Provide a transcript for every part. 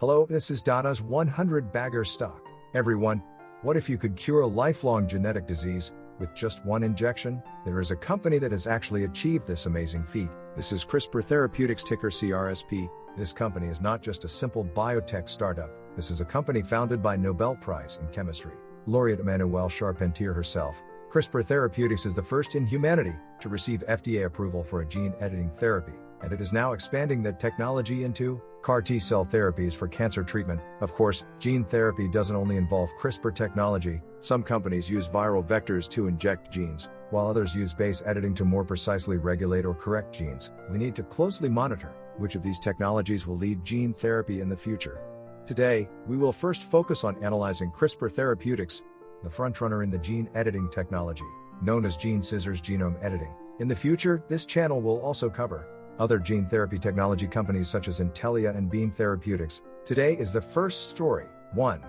Hello, this is Dada's 100 bagger stock. Everyone, what if you could cure a lifelong genetic disease with just one injection? There is a company that has actually achieved this amazing feat. This is CRISPR Therapeutics, ticker CRSP. This company is not just a simple biotech startup. This is a company founded by Nobel Prize in Chemistry laureate Emmanuelle Charpentier herself. CRISPR Therapeutics is the first in humanity to receive FDA approval for a gene editing therapy, and it is now expanding that technology into CAR T-cell therapies for cancer treatment. Of course, gene therapy doesn't only involve CRISPR technology. Some companies use viral vectors to inject genes, while others use base editing to more precisely regulate or correct genes. We need to closely monitor which of these technologies will lead gene therapy in the future. Today, we will first focus on analyzing CRISPR Therapeutics, the frontrunner in the gene editing technology, known as gene scissors genome editing. In the future, this channel will also cover other gene therapy technology companies such as Intellia and Beam Therapeutics. Today is the first story. 1.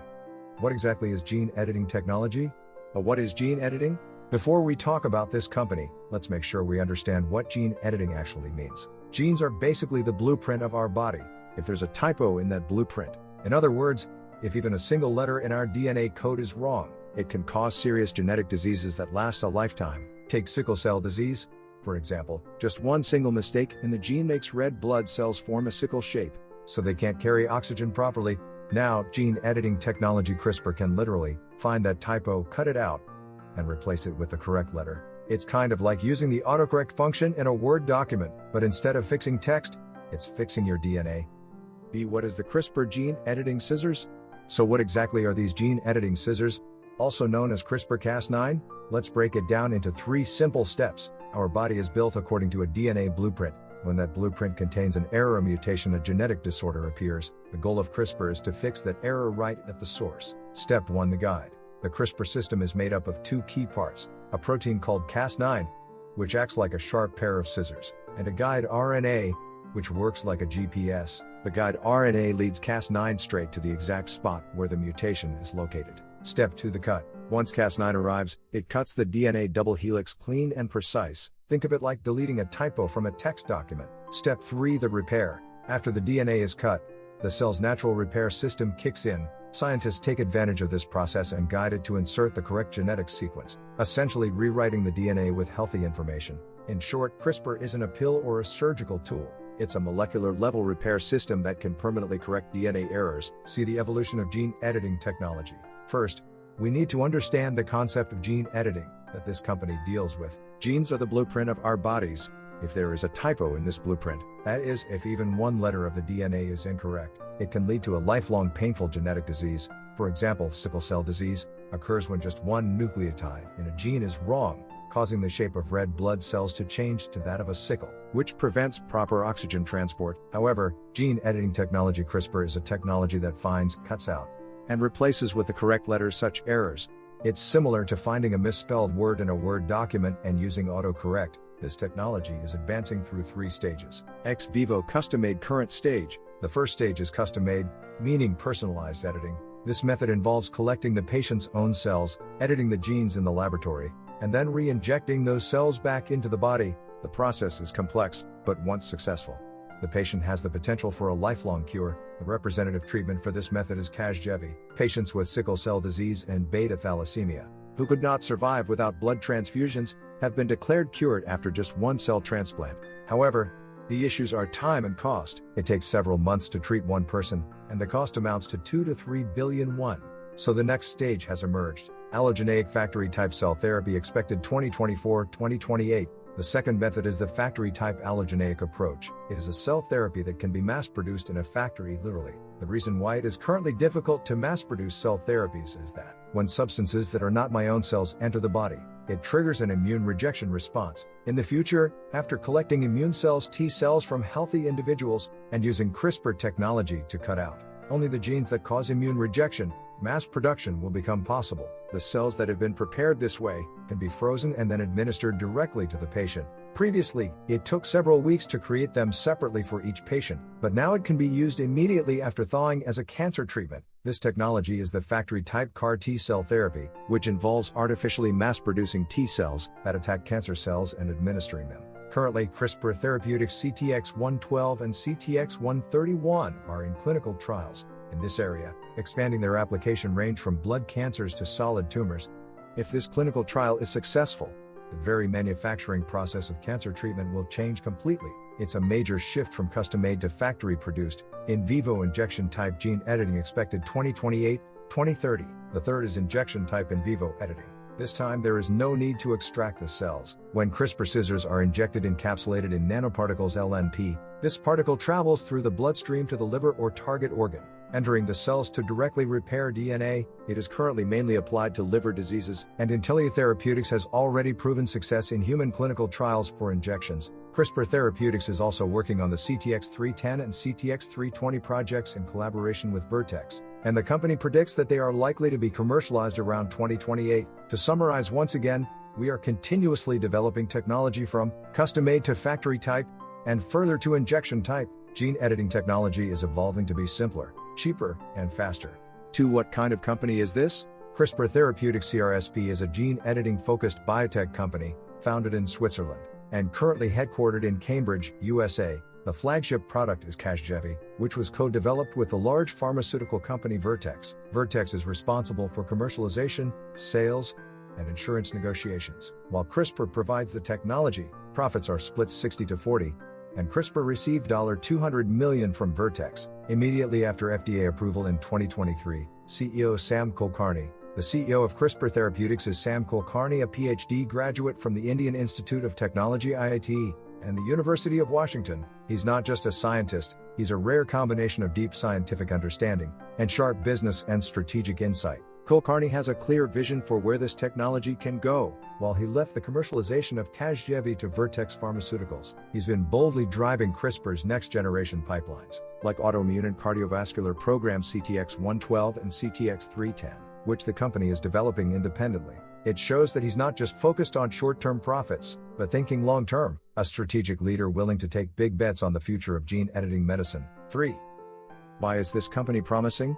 What exactly is gene editing technology? What is gene editing? Before we talk about this company, let's make sure we understand what gene editing actually means. Genes are basically the blueprint of our body. If there's a typo in that blueprint, in other words, if even a single letter in our DNA code is wrong, it can cause serious genetic diseases that last a lifetime. Take sickle cell disease, for example. Just one single mistake in the gene makes red blood cells form a sickle shape, so they can't carry oxygen properly. Now, gene editing technology CRISPR can literally find that typo, cut it out, and replace it with the correct letter. It's kind of like using the autocorrect function in a Word document, but instead of fixing text, it's fixing your DNA. B. What is the CRISPR gene editing scissors? So what exactly are these gene editing scissors, also known as CRISPR-Cas9? Let's break it down into 3 simple steps. Our body is built according to a DNA blueprint. When that blueprint contains an error or mutation, a genetic disorder appears. The goal of CRISPR is to fix that error right at the source. Step 1. The guide. The CRISPR system is made up of 2 key parts: a protein called Cas9, which acts like a sharp pair of scissors, and a guide RNA, which works like a GPS. The guide RNA leads Cas9 straight to the exact spot where the mutation is located. Step 2. The cut. Once Cas9 arrives, it cuts the DNA double helix clean and precise. Think of it like deleting a typo from a text document. Step 3. The repair. After the DNA is cut, the cell's natural repair system kicks in. Scientists take advantage of this process and guide it to insert the correct genetic sequence, essentially rewriting the DNA with healthy information. In short, CRISPR isn't a pill or a surgical tool. It's a molecular-level repair system that can permanently correct DNA errors. See the evolution of gene editing technology. First, we need to understand the concept of gene editing that this company deals with. Genes are the blueprint of our bodies. If there is a typo in this blueprint, that is, if even one letter of the DNA is incorrect, it can lead to a lifelong painful genetic disease. For example, sickle cell disease occurs when just one nucleotide in a gene is wrong, causing the shape of red blood cells to change to that of a sickle, which prevents proper oxygen transport. However, gene editing technology CRISPR is a technology that finds, cuts out, and replaces with the correct letters such errors. It's similar to finding a misspelled word in a Word document and using autocorrect. This technology is advancing through 3 stages. Ex vivo custom-made. Current stage. The first stage is custom-made, meaning personalized editing. This method involves collecting the patient's own cells, editing the genes in the laboratory, and then re-injecting those cells back into the body. The process is complex, but once successful, the patient has the potential for a lifelong cure. The representative treatment for this method is Casgevy. Patients with sickle cell disease and beta thalassemia, who could not survive without blood transfusions, have been declared cured after just one cell transplant. However, the issues are time and cost. It takes several months to treat one person, and the cost amounts to 2 to 3 billion won. So the next stage has emerged. Allogeneic factory-type cell therapy expected 2024-2028. The second method is the factory-type allogeneic approach. It is a cell therapy that can be mass-produced in a factory, literally. The reason why it is currently difficult to mass-produce cell therapies is that when substances that are not my own cells enter the body, it triggers an immune rejection response. In the future, after collecting immune cells, T cells from healthy individuals, and using CRISPR technology to cut out only the genes that cause immune rejection, mass production will become possible. The cells that have been prepared this way can be frozen and then administered directly to the patient. Previously, it took several weeks to create them separately for each patient, but now it can be used immediately after thawing as a cancer treatment. This technology is the factory-type CAR T-cell therapy, which involves artificially mass-producing T cells that attack cancer cells and administering them. Currently, CRISPR Therapeutics CTX112 and CTX131 are in clinical trials, in this area, expanding their application range from blood cancers to solid tumors. If this clinical trial is successful, the very manufacturing process of cancer treatment will change completely. It's a major shift from custom-made to factory-produced, in vivo injection-type gene editing expected 2028-2030. The third is injection-type in vivo editing. This time there is no need to extract the cells. When CRISPR scissors are injected encapsulated in nanoparticles LNP, this particle travels through the bloodstream to the liver or target organ, entering the cells to directly repair DNA. It is currently mainly applied to liver diseases, and Intellia Therapeutics has already proven success in human clinical trials for injections. CRISPR Therapeutics is also working on the CTX310 and CTX320 projects in collaboration with Vertex, and the company predicts that they are likely to be commercialized around 2028. To summarize once again, we are continuously developing technology from custom-made to factory type, and further to injection type. Gene editing technology is evolving to be simpler, cheaper, and faster. What kind of company is this? CRISPR Therapeutics CRSP is a gene editing focused biotech company, founded in Switzerland, and currently headquartered in Cambridge, USA. The flagship product is Casgevy, which was co-developed with the large pharmaceutical company Vertex. Vertex is responsible for commercialization, sales, and insurance negotiations. While CRISPR provides the technology, profits are split 60-40, and CRISPR received $200 million from Vertex. Immediately after FDA approval in 2023, CEO Sam Kulkarni. The CEO of CRISPR Therapeutics is Sam Kulkarni, a PhD graduate from the Indian Institute of Technology IIT, and the University of Washington. He's not just a scientist, he's a rare combination of deep scientific understanding and sharp business and strategic insight. Kulkarni has a clear vision for where this technology can go. While he left the commercialization of Casgevy to Vertex Pharmaceuticals, he's been boldly driving CRISPR's next-generation pipelines, like autoimmune and cardiovascular programs CTX112 and CTX310, which the company is developing independently. It shows that he's not just focused on short-term profits, but thinking long-term, a strategic leader willing to take big bets on the future of gene editing medicine. 3. Why is this company promising?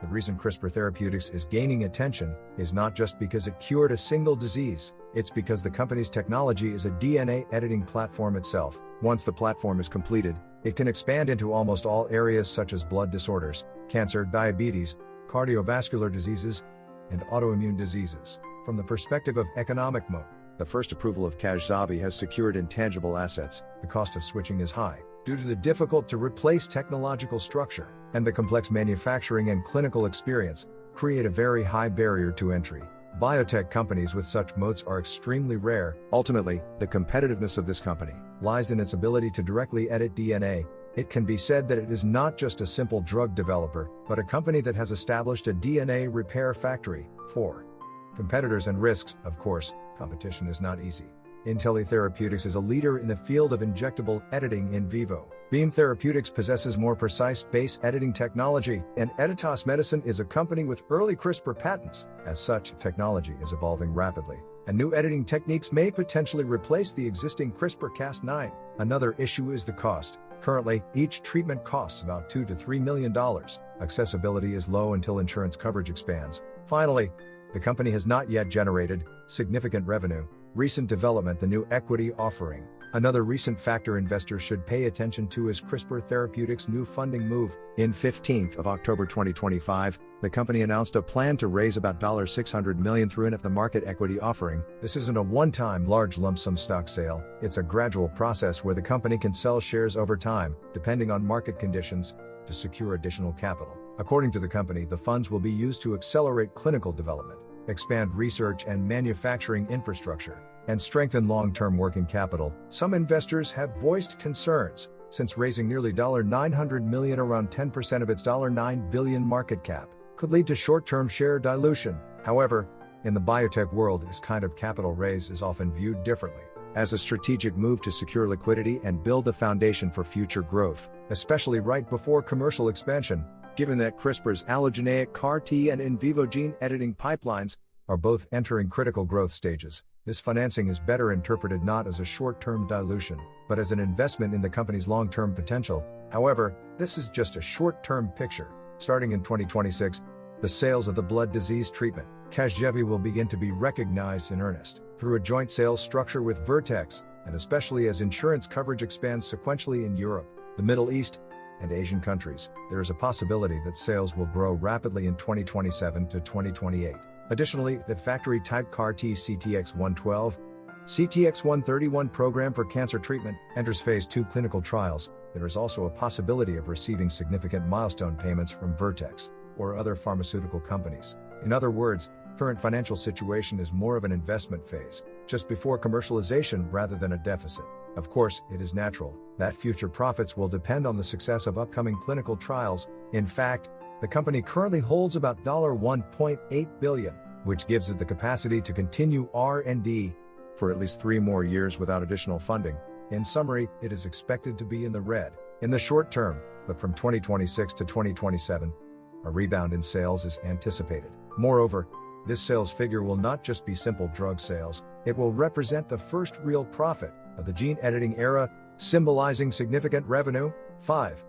The reason CRISPR Therapeutics is gaining attention is not just because it cured a single disease, it's because the company's technology is a DNA editing platform itself. Once the platform is completed, it can expand into almost all areas such as blood disorders, cancer, diabetes, cardiovascular diseases, and autoimmune diseases. From the perspective of economic moat, the first approval of Casgevy has secured intangible assets. The cost of switching is high, due to the difficult-to-replace technological structure, and the complex manufacturing and clinical experience, create a very high barrier to entry. Biotech companies with such moats are extremely rare. Ultimately, the competitiveness of this company lies in its ability to directly edit DNA. It can be said that it is not just a simple drug developer, but a company that has established a DNA repair factory. 4. Competitors and risks. Of course, competition is not easy. Intellia Therapeutics is a leader in the field of injectable editing in vivo. Beam Therapeutics possesses more precise base editing technology, and Editas Medicine is a company with early CRISPR patents. As such, technology is evolving rapidly, and new editing techniques may potentially replace the existing CRISPR-Cas9. Another issue is the cost. Currently, each treatment costs about $2 to $3 million. Accessibility is low until insurance coverage expands. Finally, the company has not yet generated significant revenue. Recent development: the new equity offering. Another recent factor investors should pay attention to is CRISPR Therapeutics' new funding move. In 15th of October 2025, the company announced a plan to raise about $600 million through an at-the-market equity offering. This isn't a one-time large lump sum stock sale, it's a gradual process where the company can sell shares over time, depending on market conditions, to secure additional capital. According to the company, the funds will be used to accelerate clinical development, expand research and manufacturing infrastructure, and strengthen long-term working capital. Some investors have voiced concerns, since raising nearly $900 million, around 10% of its $9 billion market cap, could lead to short-term share dilution. However, in the biotech world, this kind of capital raise is often viewed differently, as a strategic move to secure liquidity and build the foundation for future growth, especially right before commercial expansion. Given that CRISPR's allogeneic CAR-T and in vivo gene editing pipelines are both entering critical growth stages, this financing is better interpreted not as a short-term dilution, but as an investment in the company's long-term potential. However, this is just a short-term picture. Starting in 2026, the sales of the blood disease treatment, Casgevy, will begin to be recognized in earnest through a joint sales structure with Vertex, and especially as insurance coverage expands sequentially in Europe, the Middle East, and Asian countries, there is a possibility that sales will grow rapidly in 2027 to 2028. Additionally, the factory-type CAR-T CTX112, CTX131 program for cancer treatment enters phase 2 clinical trials. There is also a possibility of receiving significant milestone payments from Vertex or other pharmaceutical companies. In other words, current financial situation is more of an investment phase, just before commercialization rather than a deficit. Of course, it is natural that future profits will depend on the success of upcoming clinical trials. In fact, the company currently holds about $1.8 billion, which gives it the capacity to continue R&D for at least 3 more years without additional funding. In summary, it is expected to be in the red in the short term, but from 2026 to 2027, a rebound in sales is anticipated. Moreover, this sales figure will not just be simple drug sales, it will represent the first real profit of the gene editing era, symbolizing significant revenue. 5.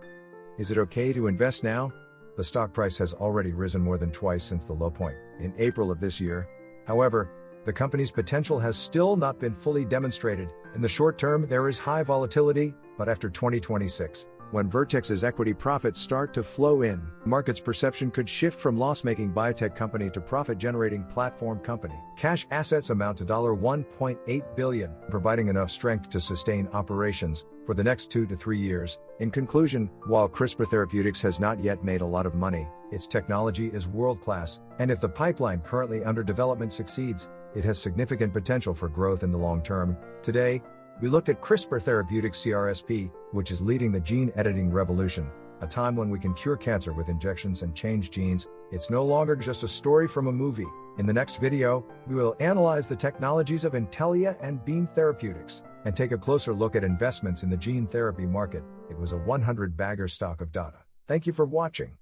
Is it okay to invest now? The stock price has already risen more than twice since the low point in April of this year. However, the company's potential has still not been fully demonstrated. In the short term, there is high volatility, but after 2026, when Vertex's equity profits start to flow in, market's perception could shift from loss-making biotech company to profit-generating platform company. Cash assets amount to $1.8 billion, providing enough strength to sustain operations for the next 2 to 3 years. In conclusion, while CRISPR Therapeutics has not yet made a lot of money, its technology is world-class, and if the pipeline currently under development succeeds, it has significant potential for growth in the long term. Today, we looked at CRISPR Therapeutics CRSP, which is leading the gene editing revolution, a time when we can cure cancer with injections and change genes. It's no longer just a story from a movie. In the next video, we will analyze the technologies of Intellia and Beam Therapeutics, and take a closer look at investments in the gene therapy market. It was a 100-bagger stock of data. Thank you for watching.